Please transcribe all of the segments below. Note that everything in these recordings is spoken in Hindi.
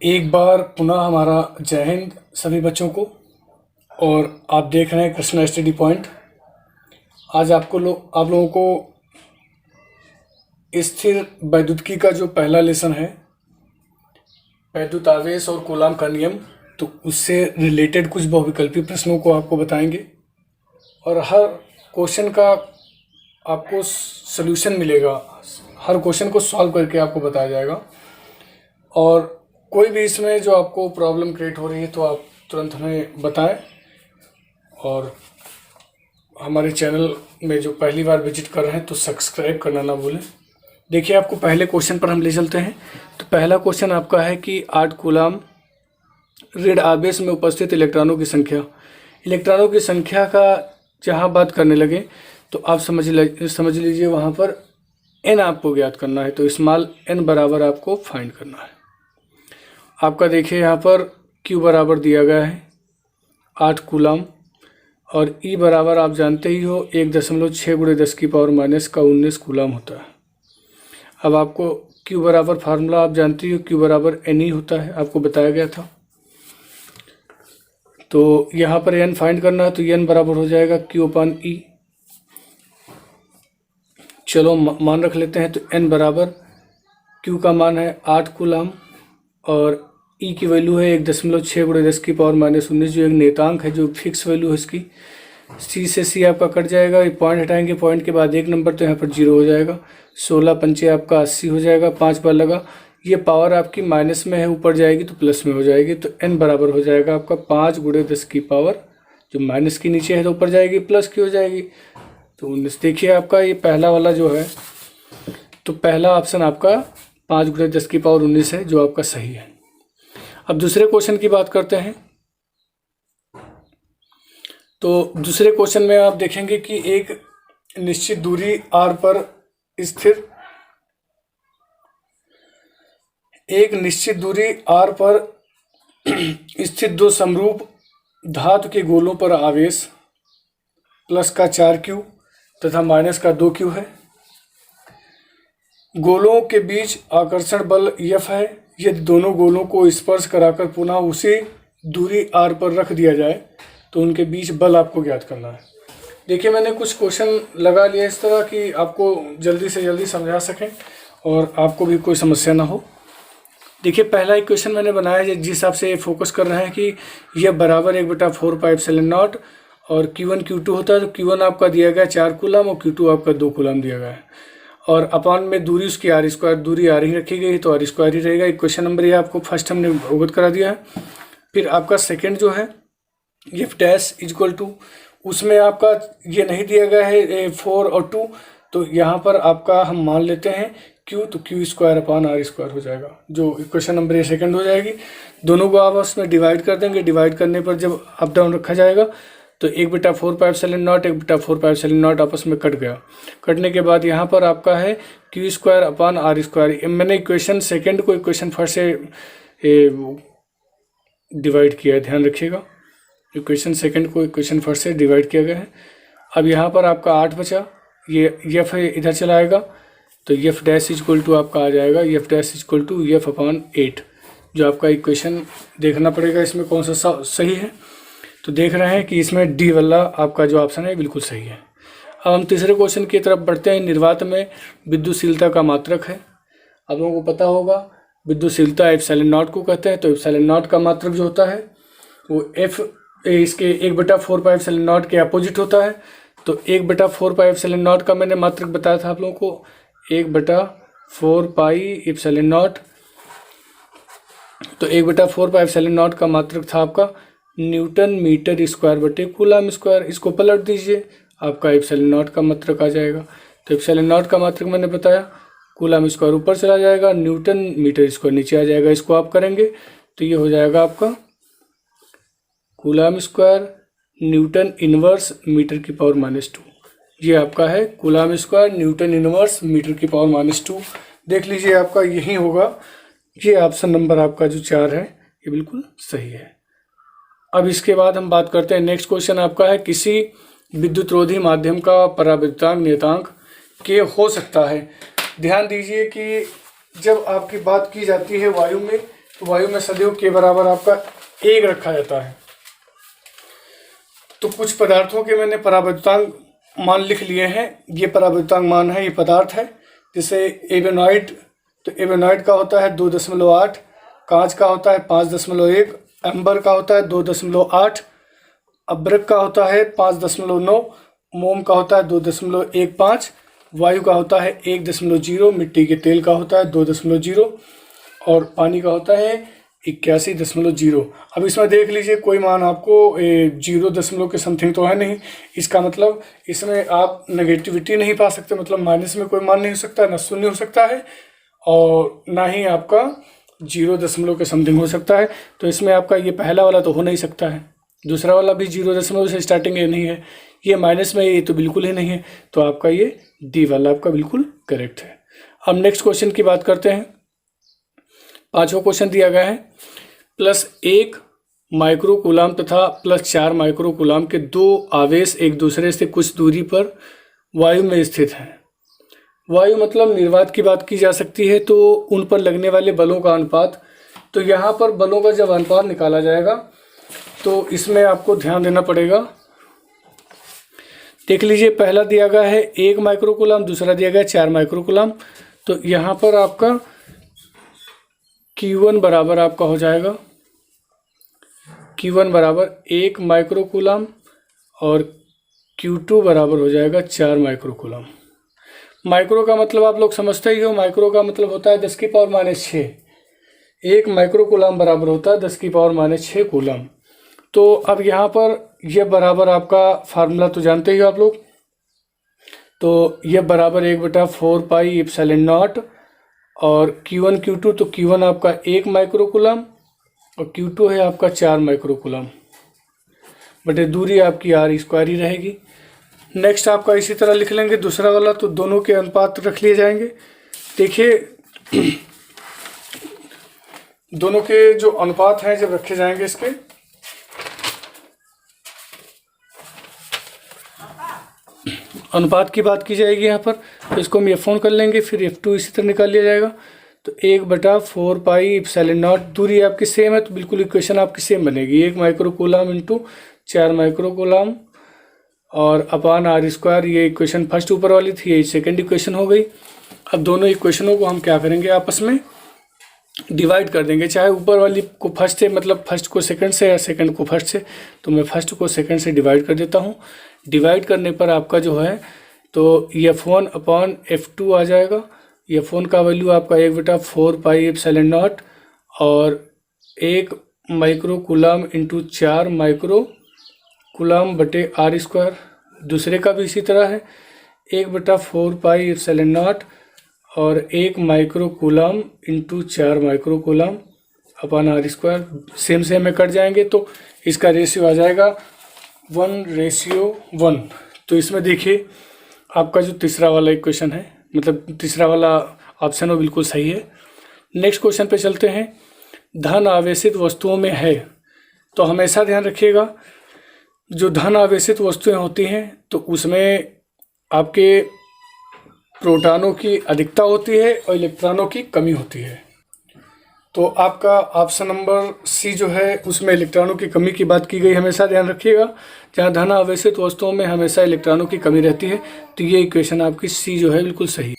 एक बार पुनः हमारा जय हिंद सभी बच्चों को। और आप देख रहे हैं कृष्णा स्टडी पॉइंट। आज आप लोगों को स्थिर वैद्युतिकी का जो पहला लेसन है, वैद्युत आवेश और कूलाम का नियम, तो उससे रिलेटेड कुछ बहुविकल्पी प्रश्नों को आपको बताएंगे और हर क्वेश्चन का आपको सॉल्यूशन मिलेगा। हर क्वेश्चन को सॉल्व करके आपको बताया जाएगा और कोई भी इसमें जो आपको प्रॉब्लम क्रिएट हो रही है तो आप तुरंत हमें बताएं। और हमारे चैनल में जो पहली बार विजिट कर रहे हैं तो सब्सक्राइब करना ना भूलें। देखिए, आपको पहले क्वेश्चन पर हम ले चलते हैं। तो पहला क्वेश्चन आपका है कि 8 कूलाम ऋण आवेश में उपस्थित इलेक्ट्रॉनों की संख्या। इलेक्ट्रॉनों की संख्या का जहाँ बात करने लगे तो आप समझ लीजिए वहाँ पर n आपको ज्ञात करना है। तो स्मॉल n बराबर आपको फाइंड करना है। आपका देखिए यहाँ पर Q बराबर दिया गया है 8 कूलाम और E बराबर आप जानते ही हो 1.6 × 10⁻⁻19 कूलाम होता है। अब आपको Q बराबर फार्मूला आप जानते ही हो, Q बराबर NE होता है, आपको बताया गया था। तो यहाँ पर n फाइंड करना है तो n बराबर हो जाएगा Q/E। चलो मान रख लेते हैं। तो n बराबर Q का मान है 8 कूलाम और E की वैल्यू है 1.6 × 10⁻⁻19 जो एक नेतांक है, जो फिक्स वैल्यू है इसकी। C से C आपका कट जाएगा, ये पॉइंट हटाएंगे, पॉइंट के बाद एक नंबर, तो यहाँ पर 0 हो जाएगा। 16 पंचे आपका 80 हो जाएगा, 5 बार लगा। ये पावर आपकी माइनस में है, ऊपर जाएगी तो प्लस में हो जाएगी। तो n बराबर हो जाएगा आपका 5 × 10 की पावर, जो माइनस की नीचे है तो ऊपर जाएगी, प्लस की हो जाएगी तो 19। देखिए आपका ये पहला वाला जो है, तो पहला ऑप्शन आपका 5 × 10 की पावर 19 है, जो आपका सही है। अब दूसरे क्वेश्चन की बात करते हैं। तो दूसरे क्वेश्चन में आप देखेंगे कि एक निश्चित दूरी r पर स्थित दो समरूप धातु के गोलों पर आवेश प्लस का 4Q तथा माइनस का 2Q है। गोलों के बीच आकर्षण बल F है। यदि दोनों गोलों को स्पर्श कराकर पुनः उसी दूरी r पर रख दिया जाए तो उनके बीच बल आपको ज्ञात करना है। देखिए, मैंने कुछ क्वेश्चन लगा लिए इस तरह कि आपको जल्दी से जल्दी समझा सकें और आपको भी कोई समस्या ना हो। देखिए, पहला एक क्वेश्चन मैंने बनाया है जिस हिसाब से फोकस कर रहे हैं कि यह बराबर 1/4πε0 और Q1 Q2 होता है। तो Q1 आपका दिया गया 4 कूलाम और Q2 आपका 2 कूलाम दिया गया है और अपान में दूरी उसकी r², दूरी r ही रखी गई तो r² ही रहेगा। क्वेश्चन नंबर ये आपको फर्स्ट हमने अवगत करा दिया है। फिर आपका सेकेंड जो है F डैश इक्वल टू, उसमें आपका ये नहीं दिया गया है 4 और 2, तो यहाँ पर आपका हम मान लेते हैं Q, तो Q²/r² हो जाएगा, जो क्वेश्चन नंबर ये सेकंड हो जाएगी। दोनों को आपस में डिवाइड कर देंगे। डिवाइड करने पर जब अप डाउन रखा जाएगा तो 1/4πε0 1/4πε0 आपस में कट गया। कटने के बाद यहाँ पर आपका है Q²/r²। मैंने इक्वेशन सेकंड को इक्वेशन फर्स्ट से डिवाइड किया है, ध्यान रखिएगा। इक्वेशन सेकंड को इक्वेशन फर्स्ट से डिवाइड किया गया है। अब यहाँ पर आपका 8 बचा, ये F है इधर चला आएगा तो F डैश इक्वल टू आपका आ जाएगा F dash equal to F/8, जो आपका इक्वेशन देखना पड़ेगा इसमें कौन सा सही है। तो देख रहे हैं कि इसमें D वाला आपका जो ऑप्शन है बिल्कुल सही है। अब हम तीसरे क्वेश्चन की तरफ बढ़ते हैं। निर्वात में विद्युतशीलता का मात्रक है। आप लोगों को पता होगा विद्युतशीलता ε0 को कहते हैं। तो ε0 का मात्रक जो होता है वो F इसके 1/4πε0 के अपोजिट होता है। तो 1/4πε0 का मैंने मात्रक बताया था आप लोगों को, 1/4πε0। तो 1/4πε0 का मात्रक था आपका न्यूटन मीटर स्क्वायर बटे कूलाम स्क्वायर। इसको पलट दीजिए, आपका ε0 का मात्रक आ जाएगा। तो ε0 का मात्रक मैंने बताया, कूलाम स्क्वायर ऊपर चला जाएगा, न्यूटन मीटर स्क्वायर नीचे आ जाएगा। इसको आप करेंगे तो ये हो जाएगा आपका coulomb square newton inverse metre की पावर -2। ये आपका है coulomb square newton inverse metre की पावर -2। देख लीजिए, आपका यही होगा। ये ऑप्शन नंबर आपका जो 4 है ये बिल्कुल सही है। अब इसके बाद हम बात करते हैं नेक्स्ट क्वेश्चन आपका है, किसी विद्युतरोधी माध्यम का पराविद्युतांक नियतांक K हो सकता है। ध्यान दीजिए कि जब आपकी बात की जाती है वायु में तो वायु में सदैव के बराबर आपका 1 रखा जाता है। तो कुछ पदार्थों के मैंने परावैद्युतांक मान लिख लिए हैं। ये परावैद्युतांक मान है, ये पदार्थ है। जैसे एबेनॉइड, तो एबेनॉइड का होता है 2.8, कांच का होता है 5.1, एम्बर का होता है 2.8, अब्रक का होता है 5.9, मोम का होता है 2.15, वायु का होता है 1.0, मिट्टी के तेल का होता है 2.0 और पानी का होता है 81.0। अब इसमें देख लीजिए कोई मान आपको 0 के समथिंग तो है नहीं। इसका मतलब इसमें आप नेगेटिविटी नहीं पा सकते, मतलब माइनस में कोई मान नहीं हो सकता, ना शून्य हो सकता है और ना ही आपका 0 के समथिंग हो सकता है। तो इसमें आपका ये पहला वाला तो हो नहीं सकता है, दूसरा वाला भी 0 से स्टार्टिंग ये नहीं है, ये माइनस में ये तो बिल्कुल ही नहीं है। तो आपका ये डी वाला आपका बिल्कुल करेक्ट है। अब नेक्स्ट क्वेश्चन की बात करते हैं। 5वां क्वेश्चन दिया गया है, +1 माइक्रो कूलाम तथा +4 माइक्रो कूलाम के 2 आवेश एक दूसरे से कुछ दूरी पर वायु में स्थित हैं। वायु मतलब निर्वात की बात की जा सकती है, तो उन पर लगने वाले बलों का अनुपात। तो यहाँ पर बलों का जब अनुपात निकाला जाएगा तो इसमें आपको ध्यान देना पड़ेगा। देख लीजिए, पहला दिया गया है 1 माइक्रो कूलाम, दूसरा दिया गया है 4 माइक्रो कूलाम। तो यहाँ पर आपका Q1 बराबर आपका हो जाएगा, Q1 बराबर 1 माइक्रो कूलाम और Q2 बराबर हो जाएगा 4 माइक्रो कूलाम। माइक्रो का मतलब आप लोग समझते ही हो, माइक्रो का मतलब होता है 10⁻⁶। 1 माइक्रो कूलाम बराबर होता है 10⁻⁶ कूलाम। तो अब यहाँ पर यह बराबर आपका फार्मूला तो जानते ही हो आप लोग। तो यह बराबर 1/4 पाई एप्सिलॉन नॉट और Q1 Q2, तो Q1 आपका 1 माइक्रो कूलाम और Q2 है आपका 4 माइक्रो कूलाम बटे दूरी आपकी r² ही रहेगी। नेक्स्ट आपका इसी तरह लिख लेंगे दूसरा वाला, तो दोनों के अनुपात रख लिए जाएंगे। देखिए दोनों के जो अनुपात हैं जब रखे जाएंगे इसके, अनुपात की बात की जाएगी यहाँ पर, तो इसको हम F1 कर लेंगे, फिर F2 इसी तरह निकाल लिया जाएगा। तो 1/4 पाई एप्सिलॉन नॉट, दूरी आपकी सेम है तो बिल्कुल इक्वेशन आपकी सेम बनेगी, 1 micro coulomb into 4 micro coulomb और अपान r²। ये इक्वेशन फर्स्ट ऊपर वाली थी, ये सेकंड इक्वेशन हो गई। अब दोनों इक्वेशनों को हम क्या करेंगे, आपस में डिवाइड कर देंगे, चाहे ऊपर वाली को फर्स्ट से, मतलब फर्स्ट को सेकंड से या सेकंड को फर्स्ट से। तो मैं फर्स्ट को सेकंड से डिवाइड कर देता हूँ। डिवाइड करने पर आपका जो है तो F1 अपान F2 आ जाएगा। F1 का वैल्यू आपका 1/4 पाई एप्सिलॉन नॉट और 1 micro coulomb into 4 micro coulomb बटे r²। दूसरे का भी इसी तरह है, 1/4 पाई एप्सिलॉन नॉट और 1 micro coulomb into 4 micro coulomb upon r²। Same में कट जाएंगे तो इसका रेशियो आ जाएगा 1:1। तो इसमें देखिए आपका जो तीसरा वाला इक्वेशन है, मतलब तीसरा वाला ऑप्शन वो बिल्कुल सही है। नेक्स्ट क्वेश्चन पे चलते हैं। धन आवेशित वस्तुओं में है, तो हमेशा ध्यान रखिएगा जो धन आवेशित वस्तुएं होती हैं तो उसमें आपके प्रोटॉनों की अधिकता होती है और इलेक्ट्रॉनों की कमी होती है। तो आपका ऑप्शन नंबर सी जो है उसमें इलेक्ट्रॉनों की कमी की बात की गई, हमेशा ध्यान रखिएगा। जहाँ धन आवेशित वस्तुओं में हमेशा इलेक्ट्रॉनों की कमी रहती है, तो ये इक्वेशन आपकी सी जो है बिल्कुल सही।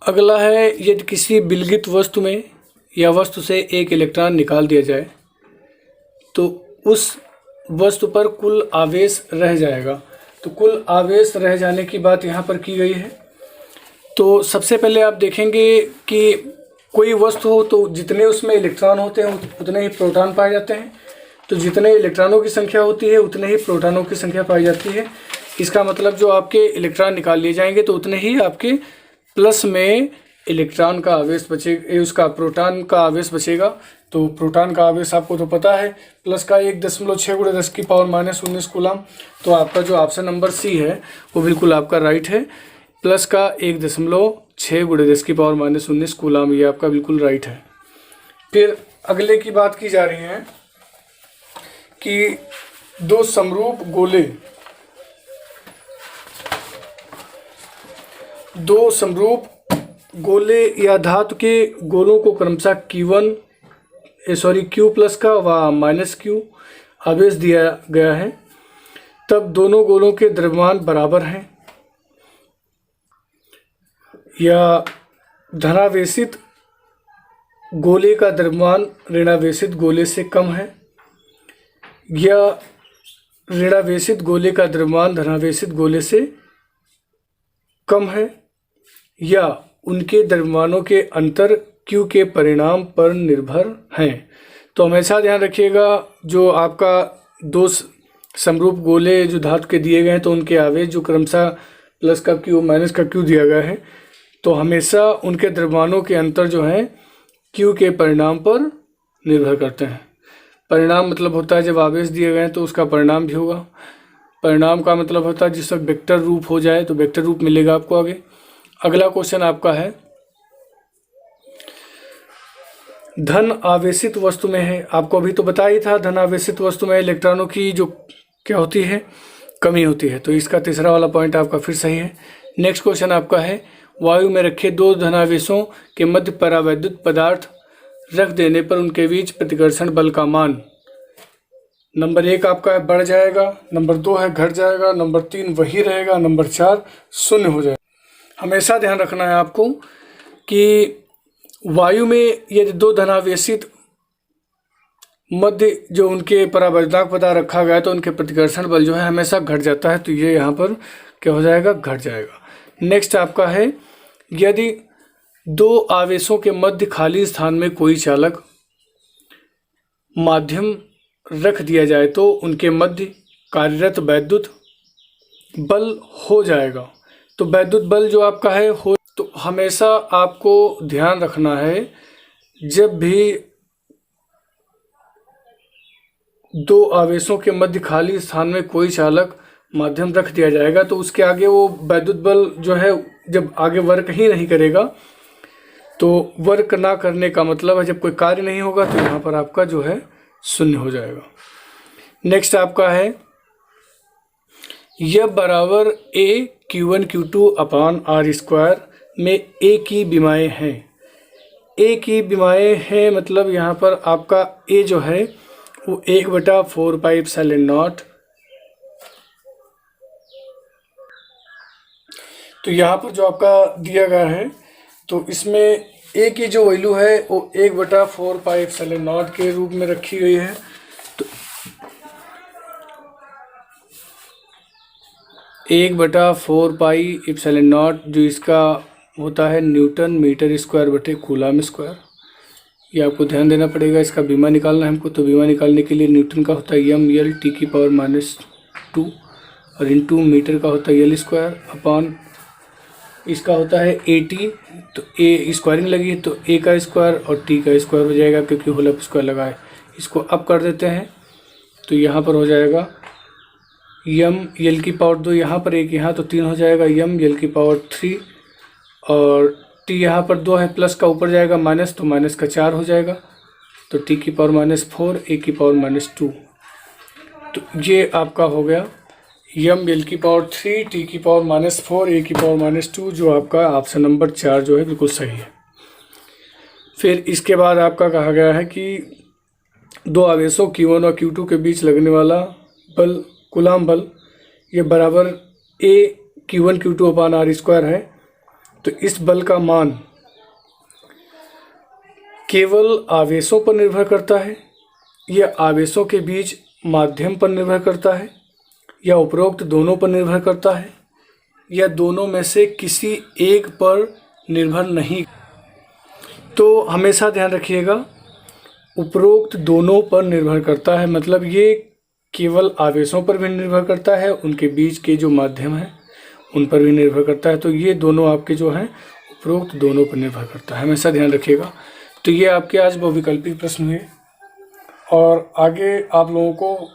अगला है, यदि किसी विलगित वस्तु में या वस्तु से एक इलेक्ट्रॉन निकाल दिया जाए तो उस वस्तु पर कुल आवेश रह जाएगा। तो कुल आवेश रह जाने की बात यहाँ पर की गई है। तो सबसे पहले आप देखेंगे कि कोई वस्तु हो तो जितने उसमें इलेक्ट्रॉन होते हैं उतने ही प्रोटॉन पाए जाते हैं। तो जितने इलेक्ट्रॉनों की संख्या होती है उतने ही प्रोटॉनों की संख्या पाई जाती है। इसका मतलब जो आपके इलेक्ट्रॉन निकाल लिए जाएंगे तो उतने ही आपके प्लस में इलेक्ट्रॉन का आवेश बचेगा, उसका प्रोटॉन का आवेश बचेगा। तो प्रोटॉन का आवेश आपको तो पता है, प्लस का 1.6 × 10⁻⁻19 कूलाम। तो आपका जो ऑप्शन नंबर सी है वो बिल्कुल आपका राइट है, प्लस का 1.6 × 10⁻⁻19 कूलाम, ये आपका बिल्कुल राइट है। फिर अगले की बात की जा रही है कि दो समरूप गोले या धातु के गोलों को क्रमशः Q1 Q प्लस का व माइनस Q आवेश दिया गया है, तब दोनों गोलों के द्रव्यमान बराबर हैं या धनावेशित गोले का द्रव्यमान ऋणावेशित गोले से कम है या ऋणावेशित गोले का द्रव्यमान धनावेशित गोले से कम है या उनके द्रव्यमानों के अंतर Q के परिणाम पर निर्भर हैं। तो हमेशा ध्यान रखिएगा, जो आपका दो समरूप गोले जो धातु के दिए गए हैं तो उनके आवेश जो क्रमशः प्लस का Q माइनस का Q दिया गया है, तो हमेशा उनके द्रव्यमानों के अंतर जो है Q के परिणाम पर निर्भर करते हैं। परिणाम मतलब होता है जब आवेश दिए गए हैं तो उसका परिणाम भी होगा। परिणाम का मतलब होता है जिस वक्त वेक्टर रूप हो जाए तो वेक्टर रूप मिलेगा आपको आगे। अगला क्वेश्चन आपका है, धन आवेशित वस्तु में है, आपको अभी तो बता ही था, धन आवेशित वस्तु में इलेक्ट्रॉनों की जो क्या होती है, कमी होती है। तो इसका तीसरा वाला पॉइंट आपका फिर सही है। नेक्स्ट क्वेश्चन आपका है, वायु में रखे दो धनावेशों के मध्य परावैद्युत पदार्थ रख देने पर उनके बीच प्रतिकर्षण बल का मान। नंबर 1 आपका है बढ़ जाएगा, नंबर 2 है घट जाएगा, नंबर 3 वही रहेगा, नंबर 4 शून्य हो जाएगा। हमेशा ध्यान रखना है आपको कि वायु में यदि दो धनावेशित मध्य जो उनके परावैद्युतांक पदार्थ रखा गया तो उनके प्रतिकर्षण बल जो है हमेशा घट जाता है, तो ये यहाँ पर क्या हो जाएगा, घट जाएगा। नेक्स्ट आपका है, यदि दो आवेशों के मध्य खाली स्थान में कोई चालक माध्यम रख दिया जाए तो उनके मध्य कार्यरत वैद्युत बल हो जाएगा। तो वैद्युत बल जो आपका है हो, तो हमेशा आपको ध्यान रखना है जब भी दो आवेशों के मध्य खाली स्थान में कोई चालक माध्यम रख दिया जाएगा तो उसके आगे वो वैद्युत बल जो है जब आगे वर्क ही नहीं करेगा, तो वर्क ना करने का मतलब है जब कोई कार्य नहीं होगा तो यहाँ पर आपका जो है शून्य हो जाएगा। नेक्स्ट आपका है, यह बराबर A Q1 Q2 upon R square में A की विमाएँ हैं। A की विमाएँ हैं मतलब यहाँ पर आपका A जो है वो 1/4 पाई एप्सिलॉन नॉट, तो यहाँ पर जो आपका दिया गया है तो इसमें A की जो वैल्यू है वो 1/4 पाई एप्सिलॉन नॉट के रूप में रखी गई है। तो 1/4 पाई एप्सिलॉन नॉट जो इसका होता है न्यूटन मीटर स्क्वायर बटे कूलम स्क्वायर, ये आपको ध्यान देना पड़ेगा। इसका बीमा निकालना है हमको, तो बीमा निकालने के लिए न्यूटन का होता है ml T⁻², और इंटू मीटर का होता है L स्क्वायर अपान इसका होता है AT, तो A स्क्वायरिंग लगी है तो A का स्क्वायर और T का स्क्वायर हो जाएगा क्योंकि होल ऑफ स्क्वायर लगा है। इसको अब कर देते हैं तो यहाँ पर हो जाएगा m(L⁻²), यहाँ पर 1 यहाँ तो 3 हो जाएगा m(L⁻3), और T यहाँ पर 2 है, प्लस का ऊपर जाएगा माइनस तो माइनस का 4 हो जाएगा, तो T⁻⁻4 A⁻²। तो ये आपका हो गया m(L⁻3 T⁻⁻4 A⁻², जो आपका ऑप्शन नंबर 4 जो है बिल्कुल सही है। फिर इसके बाद आपका कहा गया है कि दो आवेशों Q1 और Q2 के बीच लगने वाला बल कूलम बल ये बराबर A Q1 Q2 upon R square है। तो इस बल का मान केवल आवेशों पर निर्भर करता है या आवेशों के बीच माध्यम पर निर्भर करता है या उपरोक्त दोनों पर निर्भर करता है या दोनों में से किसी एक पर निर्भर नहीं। तो हमेशा ध्यान रखिएगा, उपरोक्त दोनों पर निर्भर करता है मतलब ये केवल आवेशों पर भी निर्भर करता है, उनके बीच के जो माध्यम है उन पर भी निर्भर करता है। तो ये दोनों आपके जो हैं उपरोक्त दोनों पर निर्भर करता है, हमेशा ध्यान रखिएगा। तो ये आपके आज बहुविकल्पी प्रश्न हुए और आगे आप लोगों को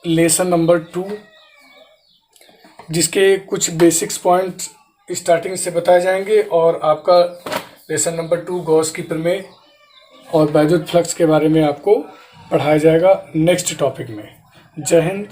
लेसन नंबर 2 जिसके कुछ बेसिक्स पॉइंट्स स्टार्टिंग से बताए जाएंगे और आपका लेसन नंबर 2 गॉस की प्रमेय और वैद्युत फ्लक्स के बारे में आपको पढ़ाया जाएगा नेक्स्ट टॉपिक में। जय हिंद।